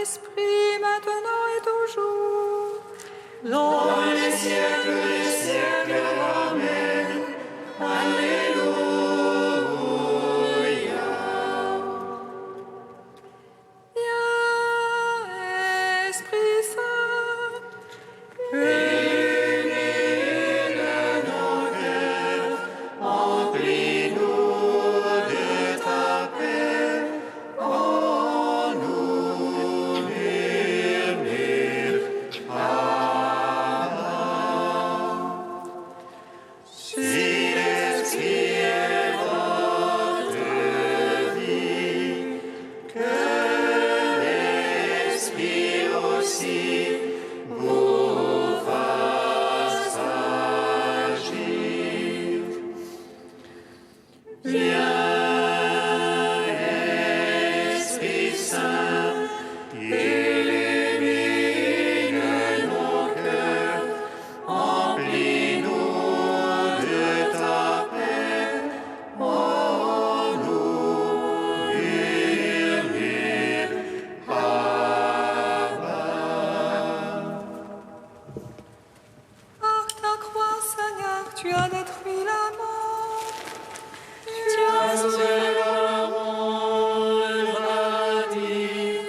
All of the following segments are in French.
Saint-Esprit, maintenant et toujours, dans les siècles des siècles. Amen. Alléluia. Viens, Esprit Saint, Illumine nos cœurs, emplis-nous de ta paix. En nous murmure. Si l'Esprit est votre vie, que l'Esprit aussi vous fasse agir. Viens, Esprit Saint, illumine nos cœurs, emplis-nous de ta paix. En nous murmure. par ta croix, Seigneur, tu as détruit la mort. Tu as ouvert le paradis.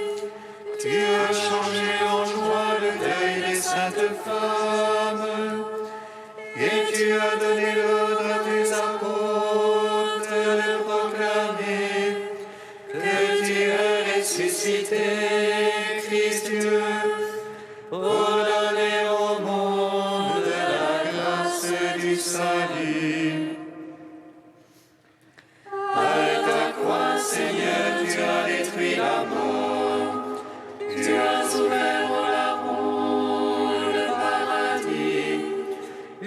Tu as changé en joie le deuil des saintes femmes. Et tu as donné l'ordre à tes apôtres de proclamer que tu as ressuscité Christ Dieu pour donner au monde la grâce du salut. Par ta croix, Seigneur, tu as détruit la mort. Tu as ouvert au larron le paradis.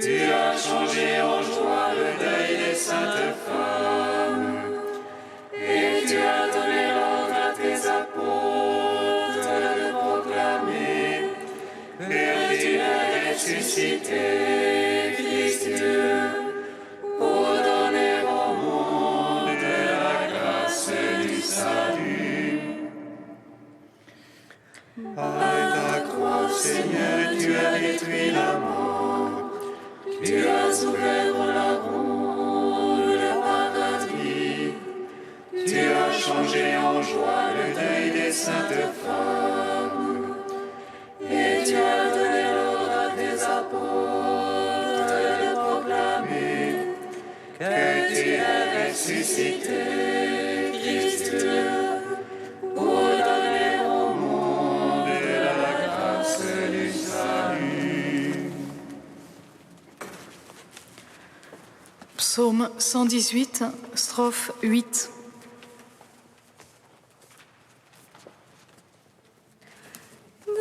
Tu as changé en joie le deuil des saintes femmes. Et tu as donné l'ordre à tes apôtres de proclamer que tu as ressuscité Christ Dieu pour donner au monde la grâce du salut. Par ta croix, Seigneur, tu as détruit la mort. Tu as ouvert au larron le paradis. Tu as changé en joie le deuil des saintes femmes. Et tu as donné l'ordre à tes apôtres de proclamer que tu as ressuscité Christ Dieu pour donner au monde la grâce du salut. Psaume 118, strophe 8. de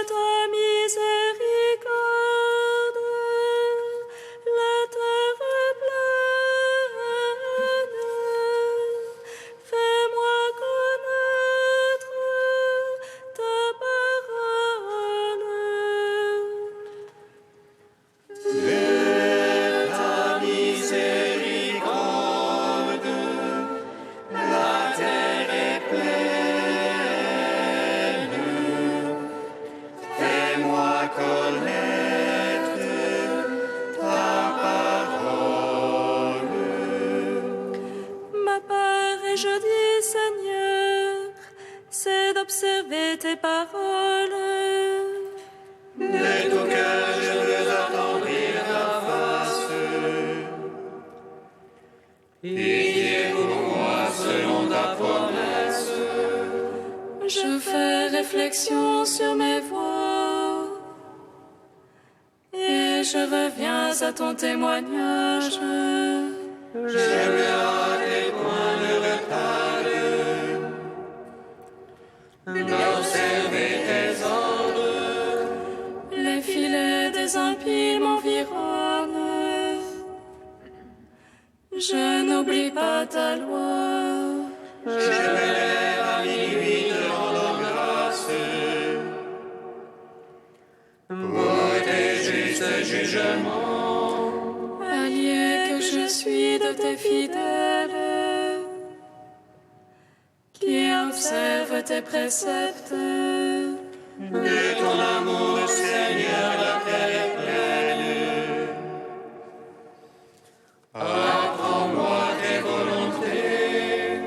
ta miséricorde, la terre est pleine. Fais-moi connaître ta parole. De ta miséricorde, la terre est pleine. Fais-moi connaître ta parole. Ma part et je dis, Seigneur, c'est d'observer tes paroles. De tout cœur, je veux attendrir ta face. Pitié pour moi selon ta promesse. Je fais réflexion sur mes voies et je reviens à ton témoignage. J'aimerais à tes points de retard d'observer tes ordres. Les filets des impies m'environnent. Je n'oublie pas ta loi. Je me lève à minuit te rendant grâce pour tes justes jugements. Allié que je suis de tes fidèles, qui observe tes préceptes. De ton amour, Seigneur, la terre est pleine. Apprends-moi tes volontés.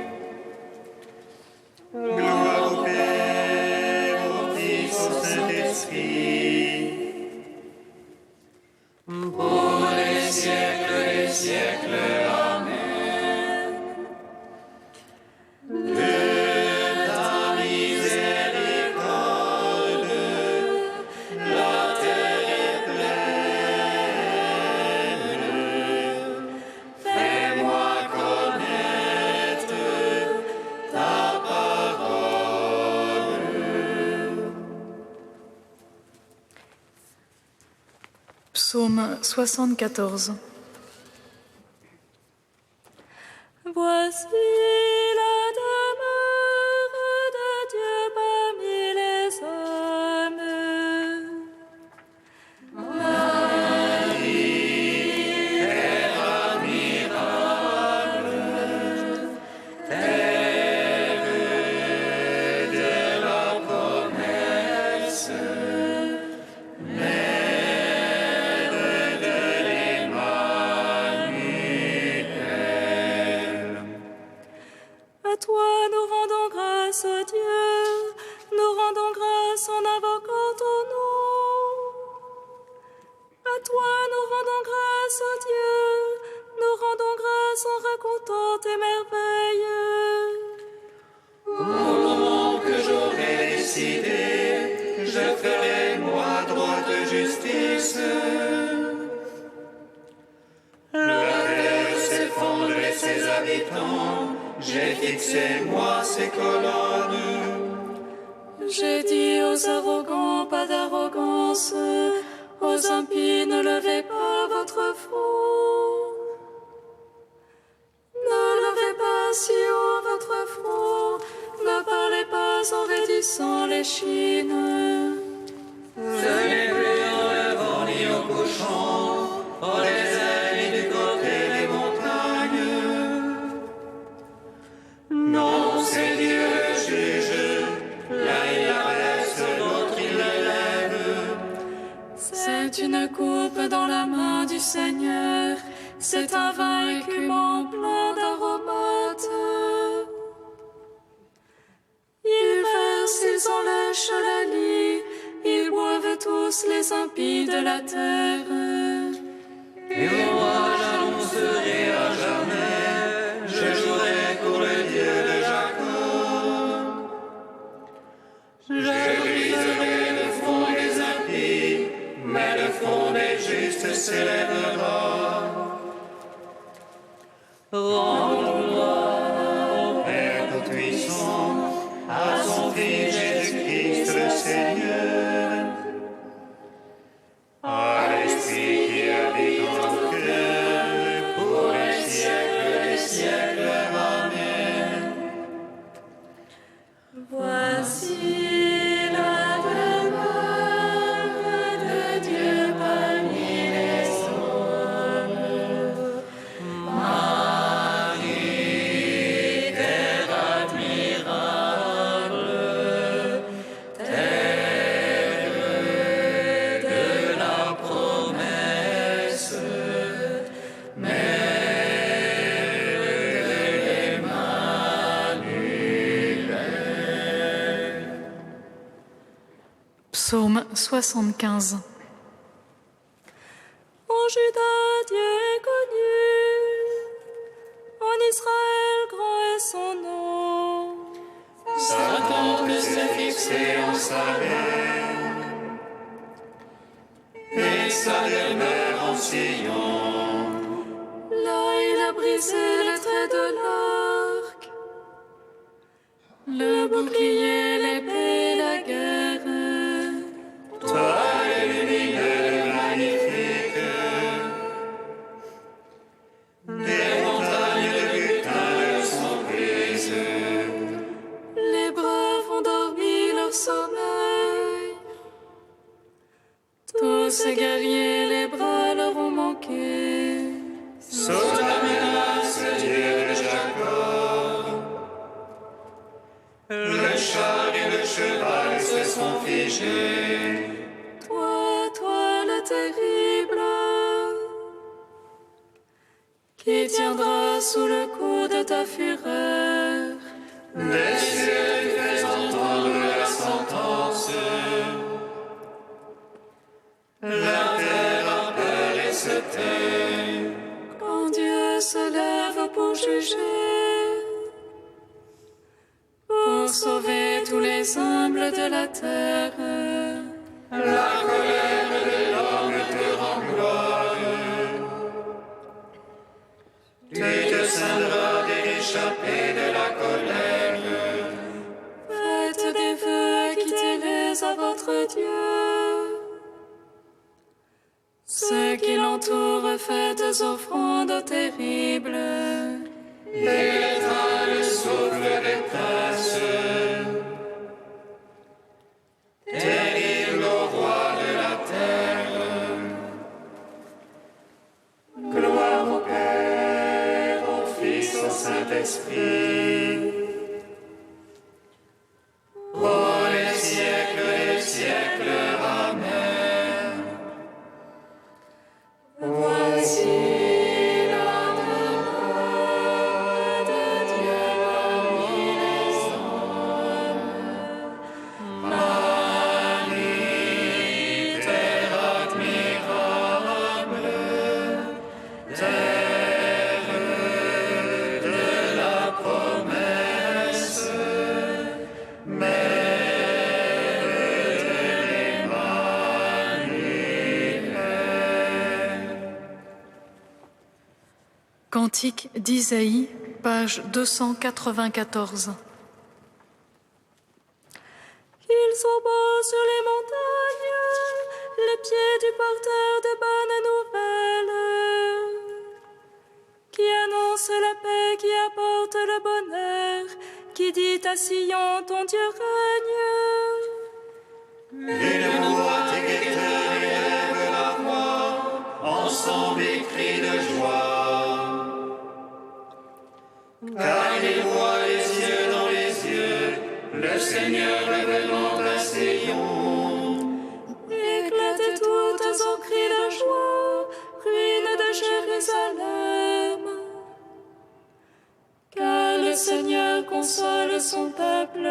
Gloire au Père, au Fils, au Saint-Esprit. Pour les siècles des siècles. Amen. De ta miséricorde, la terre est pleine. Fais-moi connaître ta parole. Psaume 74. Voici la demeure de Dieu parmi les hommes. À toi nous rendons grâce, ô Dieu, nous rendons grâce en invoquant ton nom. À toi nous rendons grâce, ô Dieu, nous rendons grâce en racontant tes merveilles. Au moment que j'aurai décidé, je ferai moi droite justice. La terre s'effondre et ses habitants, j'ai fixé moi ses colonnes. J'ai dit aux arrogants, pas d'arrogance, aux impies, ne levez pas votre front. Ne levez pas si haut votre front, ne parlez pas en raidissant l'échine. Ce n'est plus en levant ni au couchant, en désert ni du côté des montagnes. Non, c'est Dieu le juge, l'un il abaisse, l'autre il l'élève. C'est une coupe dans la main du Seigneur, c'est un vin écumant plein d'aromates. Ils versent, ils enlèchent la lie, ils boivent tous les impies de la terre. Et moi j'annoncerai à jamais, je jouerai pour le Dieu de Jacob. Je briserai le front des impies, mais le front des justes s'élèvera. Rendons gloire au Père Tout-Puissant, à son Fils Jésus-Christ le Seigneur, à l'Esprit qui habite en nos cœurs, pour les siècles des siècles. Amen. Voici la demeure de Dieu parmi les hommes. Marie, terre admirable, terre de la promesse, Psaume 75. En Juda, Dieu est connu, en Israël, grand est son nom. Sa tente s'est fixée en Salem, et sa demeure en Sion. Là, il a brisé les traits de l'arc, le bouclier, l'épée, la guerre. Toi, le lumineux, magnifique, des montagnes de butin sont prises. Les braves ont dormi leur sommeil. Tous ces guerriers, les bras leur ont manqué. Sous ta menace, Dieu de Jacob, cheval se sont figés. Toi le terrible, qui tiendra sous le coup de ta fureur. Des cieux tu fais entendre la sentence. La terre a peur et se tait. Quand Dieu se lève pour juger, pour sauver tous les humbles de la terre. La colère de l'homme te rend gloire. Tu te scindras des échappées de la colère. Faites des vœux, quittez-les à votre Dieu. Ceux qui l'entourent, faites des offrandes terribles. Et éteins le souffle des princes. Terrible au roi de la terre. Gloire au Père, au Fils, au Saint-Esprit. Pour les siècles des siècles. Amen. Voici l'endroit de Dieu parmi les hommes. Magnifique, terre admirable, terre de la promesse, mère de l'Emmanuel. Cantique d'Isaïe, page 294. Qu'ils sont beaux sur les montagnes, les pieds du porteur de bonnes nouvelles, qui annonce la paix, qui apporte le bonheur, qui dit à Sion, ton Dieu règne. Une voix t'éguetteur élève la voix, ensemble et cri de joie. Car il voit les yeux dans les yeux, le Seigneur revenant à Sion. Éclatez toutes en cris de joie, ruines de Jérusalem. Car le Seigneur console son peuple,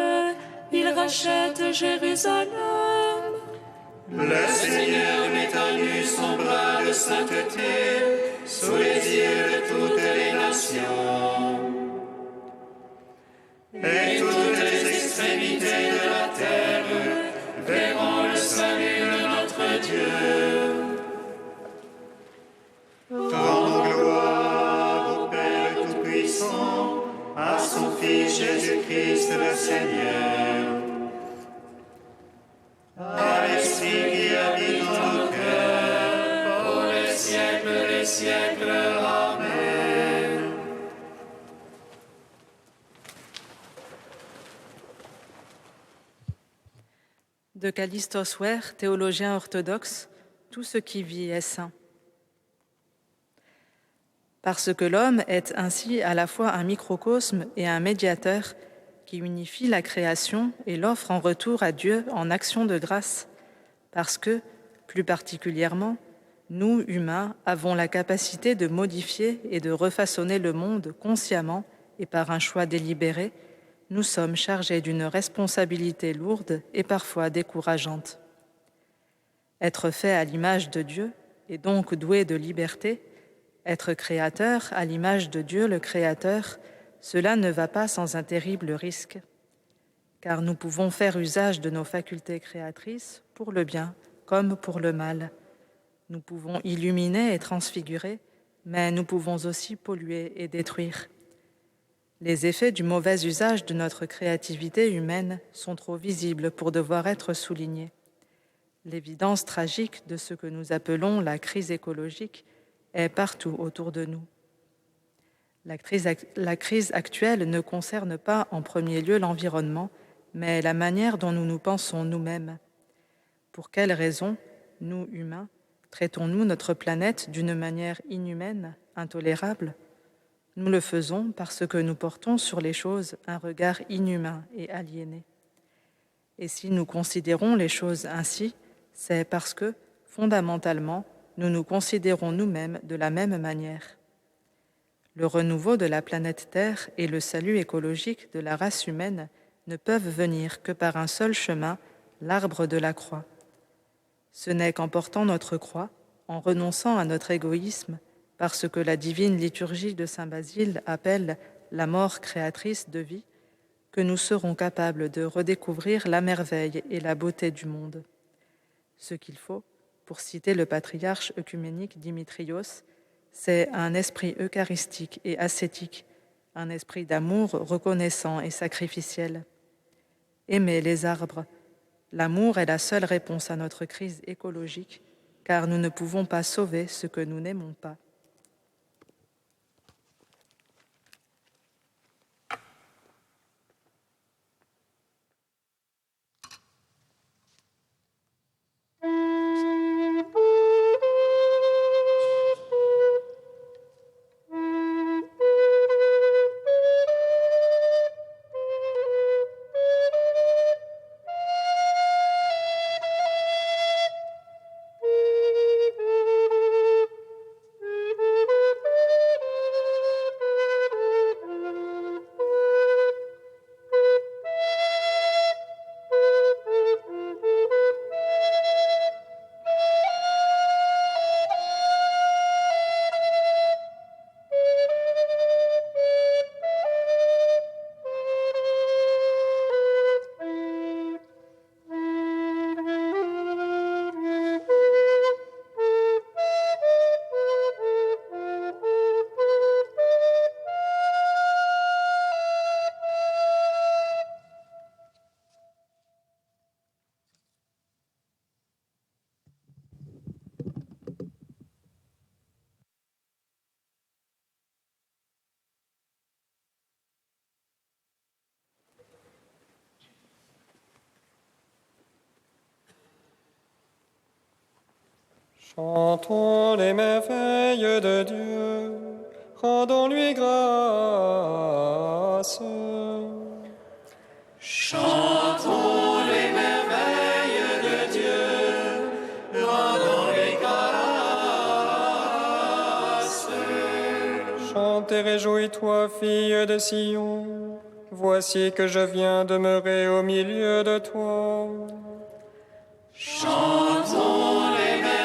il rachète Jérusalem. Le Seigneur met à nu son bras de sainteté sous les yeux de toutes les nations. Et toutes les extrémités de la terre verront le salut de notre Dieu. Rendons gloire au Père Tout-Puissant, à son Fils Jésus-Christ le Seigneur, à l'Esprit qui habite en nos cœurs, pour les siècles des siècles. Amen. De Kallistos Ware, théologien orthodoxe, tout ce qui vit est saint. Parce que l'homme est ainsi à la fois un microcosme et un médiateur qui unifie la création et l'offre en retour à Dieu en action de grâce, parce que, plus particulièrement, nous, humains, avons la capacité de modifier et de refaçonner le monde consciemment et par un choix délibéré, nous sommes chargés d'une responsabilité lourde et parfois décourageante. Être fait à l'image de Dieu, et donc doué de liberté, être créateur à l'image de Dieu le Créateur, cela ne va pas sans un terrible risque, car nous pouvons faire usage de nos facultés créatrices pour le bien comme pour le mal. Nous pouvons illuminer et transfigurer, mais nous pouvons aussi polluer et détruire. Les effets du mauvais usage de notre créativité humaine sont trop visibles pour devoir être soulignés. L'évidence tragique de ce que nous appelons la crise écologique est partout autour de nous. La crise actuelle ne concerne pas en premier lieu l'environnement, mais la manière dont nous nous pensons nous-mêmes. Pour quelles raisons, nous, humains, traitons-nous notre planète d'une manière inhumaine, intolérable ? Nous le faisons parce que nous portons sur les choses un regard inhumain et aliéné. Et si nous considérons les choses ainsi, c'est parce que, fondamentalement, nous nous considérons nous-mêmes de la même manière. Le renouveau de la planète Terre et le salut écologique de la race humaine ne peuvent venir que par un seul chemin, l'arbre de la croix. Ce n'est qu'en portant notre croix, en renonçant à notre égoïsme, parce que la divine liturgie de Saint Basile appelle la mort créatrice de vie, que nous serons capables de redécouvrir la merveille et la beauté du monde. Ce qu'il faut, pour citer le patriarche œcuménique Dimitrios, c'est un esprit eucharistique et ascétique, un esprit d'amour reconnaissant et sacrificiel. Aimer les arbres. L'amour est la seule réponse à notre crise écologique, car nous ne pouvons pas sauver ce que nous n'aimons pas. Chantons les merveilles de Dieu, rendons-lui grâce. Chantons les merveilles de Dieu, rendons-lui grâce. Chante et réjouis-toi, fille de Sion, voici que je viens demeurer au milieu de toi. Chantons les merveilles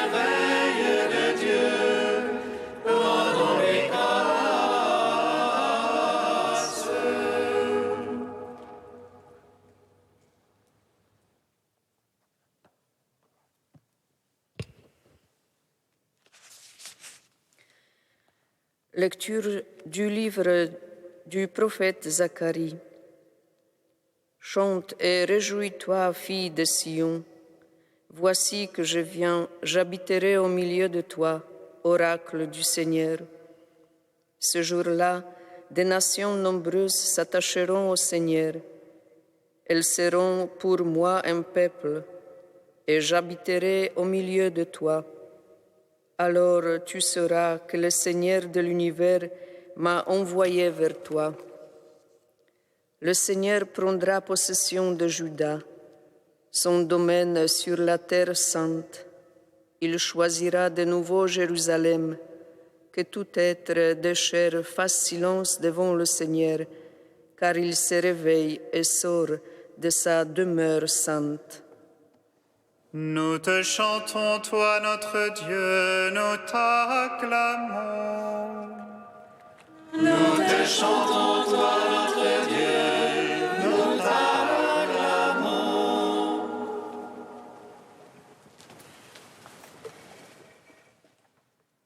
de Dieu, rendons-lui grâce. Lecture du livre du prophète Zacharie. Chante et réjouis-toi, fille de Sion. Voici que je viens, j'habiterai au milieu de toi, oracle du Seigneur. Ce jour-là, des nations nombreuses s'attacheront au Seigneur. Elles seront pour moi un peuple, et j'habiterai au milieu de toi. Alors tu sauras que le Seigneur de l'univers m'a envoyé vers toi. Le Seigneur prendra possession de Juda, son domaine sur la terre sainte. Il choisira de nouveau Jérusalem, que tout être de chair fasse silence devant le Seigneur, car il se réveille et sort de sa demeure sainte. Nous te chantons, toi notre Dieu, nous t'acclamons. Nous te chantons, toi notre Dieu, nous t'acclamons.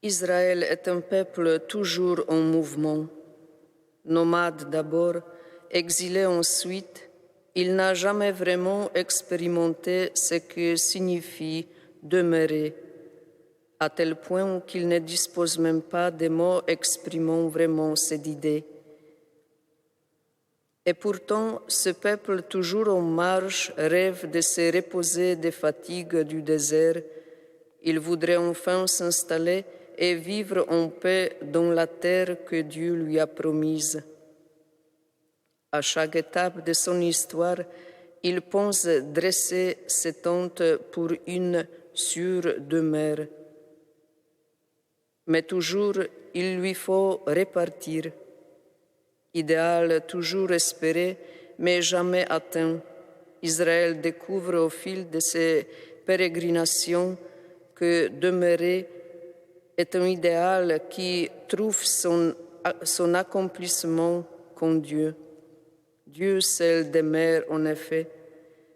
Israël est un peuple toujours en mouvement. Nomade d'abord, exilé ensuite, il n'a jamais vraiment expérimenté ce que signifie demeurer, à tel point qu'il ne dispose même pas des mots exprimant vraiment cette idée. Et pourtant, ce peuple toujours en marche rêve de se reposer des fatigues du désert. Il voudrait enfin s'installer et vivre en paix dans la terre que Dieu lui a promise. À chaque étape de son histoire, il pense dresser ses tentes pour une sûre demeure. Mais toujours, il lui faut repartir. Idéal toujours espéré, mais jamais atteint, Israël découvre au fil de ses pérégrinations que demeurer est un idéal qui trouve son accomplissement qu'en Dieu. Dieu seul demeure en effet,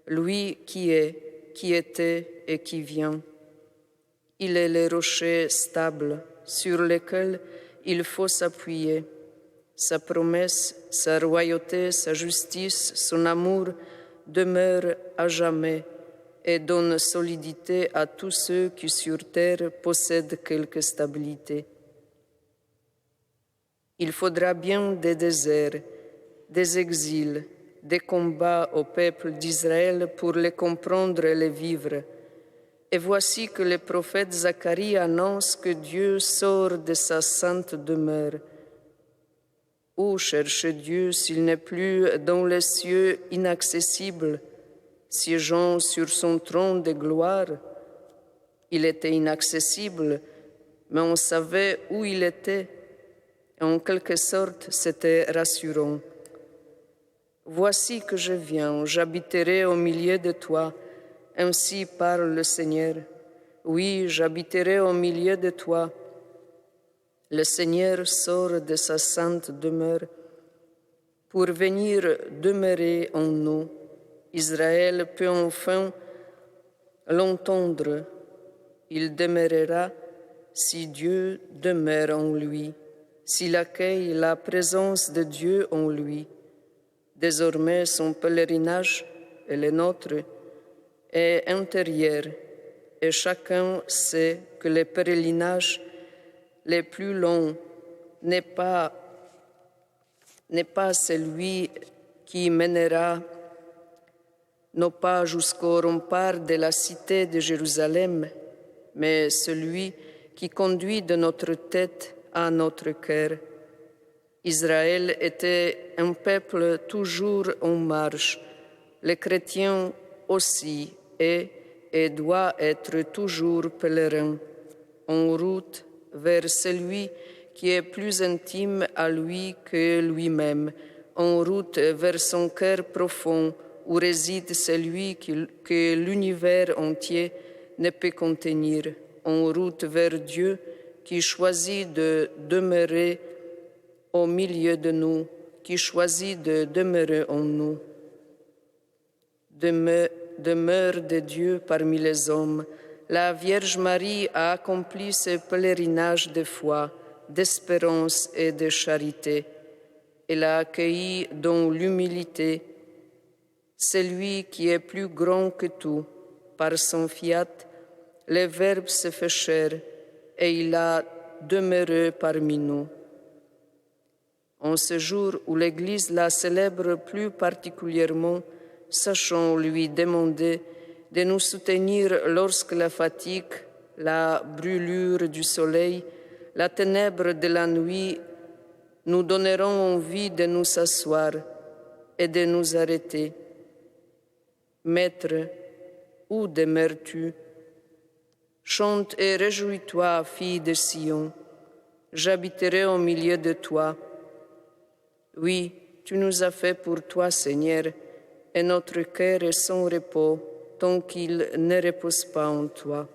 lui qui est, qui était et qui vient. Il est le rocher stable sur lequel il faut s'appuyer. Sa promesse, sa royauté, sa justice, son amour demeurent à jamais et donnent solidité à tous ceux qui sur terre possèdent quelque stabilité. Il faudra bien des déserts, des exils, des combats au peuple d'Israël pour les comprendre et les vivre. Et voici que le prophète Zacharie annonce que Dieu sort de sa sainte demeure. Où chercher Dieu s'il n'est plus dans les cieux inaccessibles, siégeant sur son trône de gloire? Il était inaccessible, mais on savait où il était. En quelque sorte, c'était rassurant. Voici que je viens, j'habiterai au milieu de toi, ainsi parle le Seigneur. Oui, j'habiterai au milieu de toi. Le Seigneur sort de sa sainte demeure pour venir demeurer en nous. Israël peut enfin l'entendre. Il demeurera si Dieu demeure en lui, s'il accueille la présence de Dieu en lui. Désormais, son pèlerinage et le nôtre est intérieur, et chacun sait que le pèlerinage le plus long n'est pas celui qui mènera non pas jusqu'au rempart de la cité de Jérusalem, mais celui qui conduit de notre tête à notre cœur. Israël était un peuple toujours en marche. Les chrétiens aussi est et doit être toujours pèlerin, en route vers celui qui est plus intime à lui que lui-même, en route vers son cœur profond où réside celui que l'univers entier ne peut contenir, en route vers Dieu qui choisit de demeurer au milieu de nous, qui choisit de demeurer en nous. Demeure de Dieu parmi les hommes, la Vierge Marie a accompli ce pèlerinage de foi, d'espérance et de charité. Elle a accueilli dans l'humilité celui qui est plus grand que tout. Par son fiat, le Verbe se fait chair et il a demeuré parmi nous. En ce jour où l'Église la célèbre plus particulièrement, sachons lui demander de nous soutenir lorsque la fatigue, la brûlure du soleil, la ténèbre de la nuit nous donneront envie de nous asseoir et de nous arrêter. Maître, où demeures-tu? Chante et réjouis-toi, fille de Sion, j'habiterai au milieu de toi. Oui, tu nous as fait pour toi, Seigneur, et notre cœur est sans repos tant qu'il ne repose pas en toi.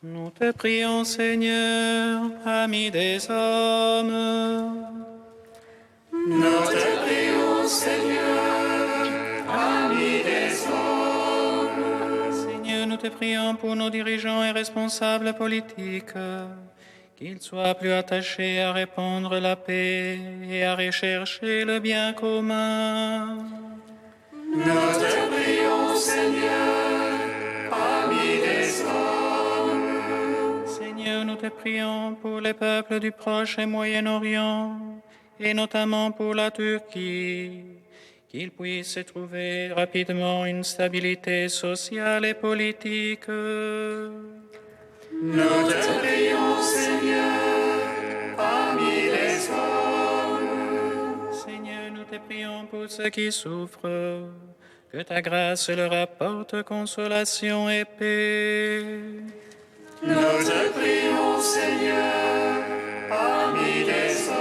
Nous te prions, Seigneur, ami des hommes. Nous te prions, Seigneur, ami des hommes. Seigneur, nous te prions pour nos dirigeants et responsables politiques, qu'ils soient plus attachés à répandre la paix et à rechercher le bien commun. Nous te prions, Seigneur, ami des hommes. Seigneur, nous te prions pour les peuples du Proche et Moyen-Orient, et notamment pour la Turquie, qu'ils puissent trouver rapidement une stabilité sociale et politique. Nous te prions, Seigneur, ami des hommes. Seigneur, nous te prions pour ceux qui souffrent, que ta grâce leur apporte consolation et paix. Nous te prions, Seigneur, ami des hommes.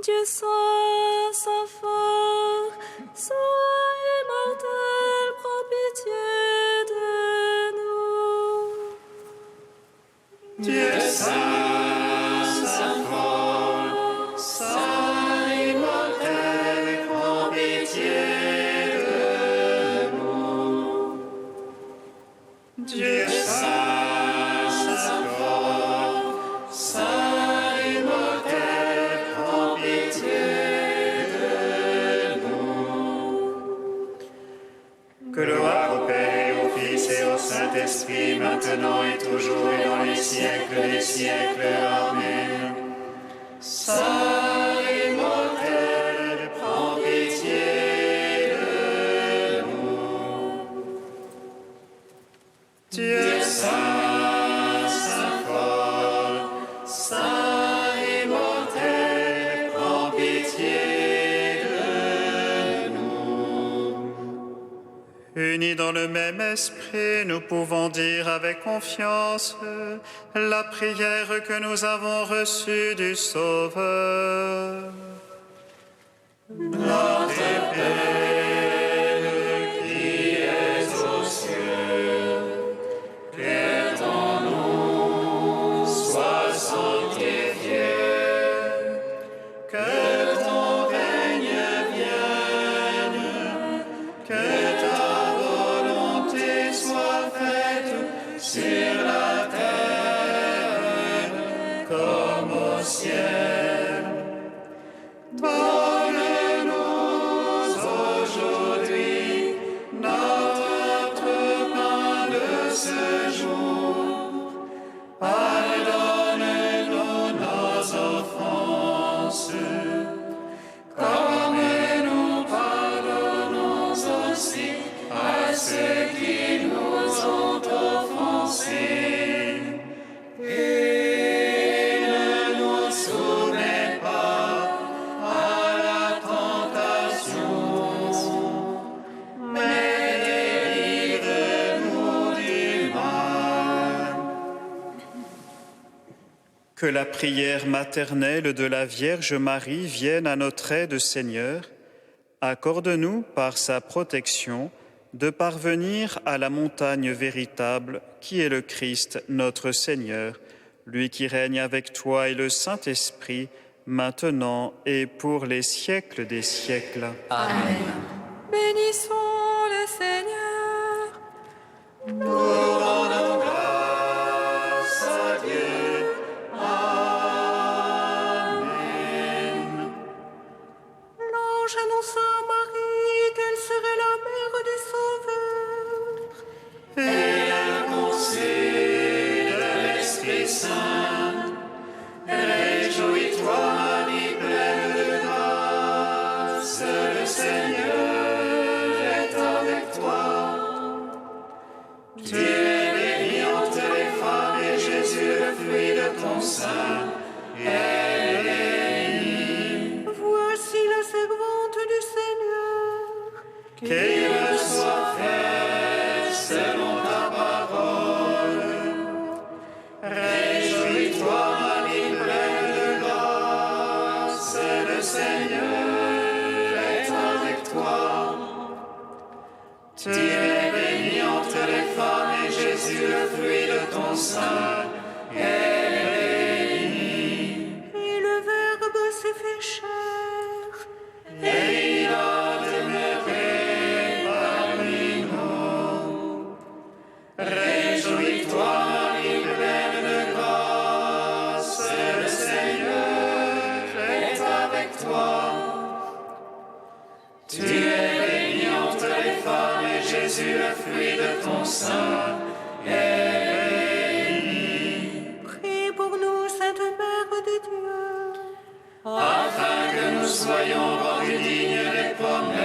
Dieu saint fort, sois immortel, prends pitié de nous. Dieu saint fort, saint immortel, prends pitié de nous. Dieu saint fort, saint immortel, prends pitié de nous. Gloire au Père et au Fils et au Saint-Esprit, maintenant et toujours et dans les siècles des siècles. Amen. Saint immortel, prends pitié de nous. Dieu saint, saint fort, saint immortel, prends pitié de nous. Unis dans le même esprit, nous pouvons dire avec confiance la prière que nous avons reçue du Sauveur. Notre Père qui es aux cieux, que ton nom soit sanctifié, que ton règne vienne, que ta volonté soit faite sur la terre comme au ciel. Donne-nous aujourd'hui notre pain de ce jour. Pardonne-nous nos offenses, comme nous pardonnons aussi à ceux qui nous ont offensés. Et ne nous soumets pas à la tentation, mais délivre-nous du mal. Que la prière maternelle de la Vierge Marie vienne à notre aide, Seigneur. Accorde-nous, par sa protection, de parvenir à la montagne véritable qui est le Christ, notre Seigneur, lui qui règne avec toi et le Saint-Esprit, maintenant et pour les siècles des siècles. Amen. Bénissons le Seigneur. Nous rendons grâce à Dieu. Amen. L'ange annonça à Marie qu'elle serait la mère du Sauveur. Et elle conçut de l'Esprit Saint. Réjouis-toi, Marie, pleine de grâce, le Seigneur est avec toi. Tu es bénie entre les femmes et Jésus, le fruit de ton sein, est béni. Voici la servante du Seigneur. Qu'il me soit fait selon ta parole. Réjouis-toi, Marie, pleine de grâce, le Seigneur est avec toi. Tu es bénie bénie entre les femmes, et Jésus, le fruit de ton sein, est béni. Et le Verbe s'est fait chair. Et il a demeuré parmi nous. Réjouis-toi, Marie, pleine de grâce, le Seigneur est avec toi. Tu es bénie entre les femmes, et Jésus, le fruit de ton sein, est béni. Prie pour nous, Sainte Mère de Dieu. Afin que nous soyons rendus dignes des promesses